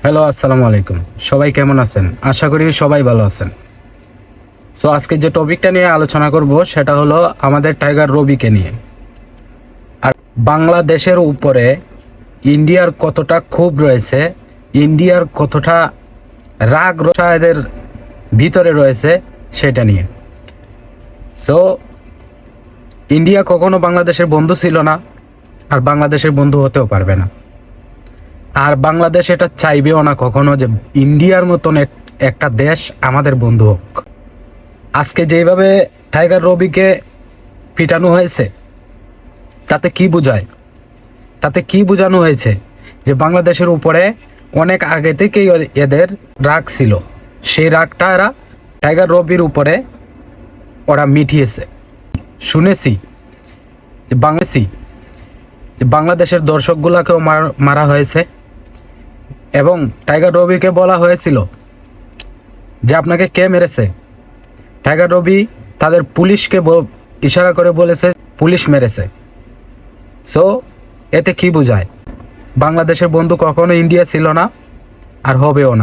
Hello, আসসালামু আলাইকুম। সবাই কেমন আছেন? আশা করি সবাই ভালো আছেন। সো আজকে যে টপিকটা নিয়ে আলোচনা করব সেটা হলো আমাদের টাইগার রবিকে নিয়ে। আর বাংলাদেশের উপরে ইন্ডিয়ার কতটা ক্ষোভ রয়েছে, ইন্ডিয়ার কতটা রাগ রোষা এদের ভিতরে রয়েছে সেটা নিয়ে। সো ইন্ডিয়া কখনো বাংলাদেশের বন্ধু ছিল না, আর বাংলাদেশের বন্ধু হতেও পারবে না। আর বাংলাদেশ এটা চাইবেও না কখনো যে ইন্ডিয়ার মতন একটা দেশ আমাদের বন্ধু হোক। আজকে যেভাবে টাইগার রবিকে পিটানো হয়েছে তাতে কি বোঝায়? তাতে কি বোঝানো হয়েছে যে বাংলাদেশের উপরে অনেক আগে থেকেই এদের রাগ ছিল। সেই রাগটা এরা টাইগার রবির উপরে ওরা মিটিয়েছে। শুনেছি যে বাংলাদেশের দর্শকগুলোকেও মারা হয়েছে, এবং টাইগার রবিকে বলা হয়েছিল যে আপনাকে কে মেরেছে। টাইগার রবি তাদের পুলিশকে ইশারা করে বলেছে পুলিশ মেরেছে। সো এতে কি বোঝায়? বাংলাদেশের বন্ধু কখনো ইন্ডিয়া ছিল না, আর হবেও না।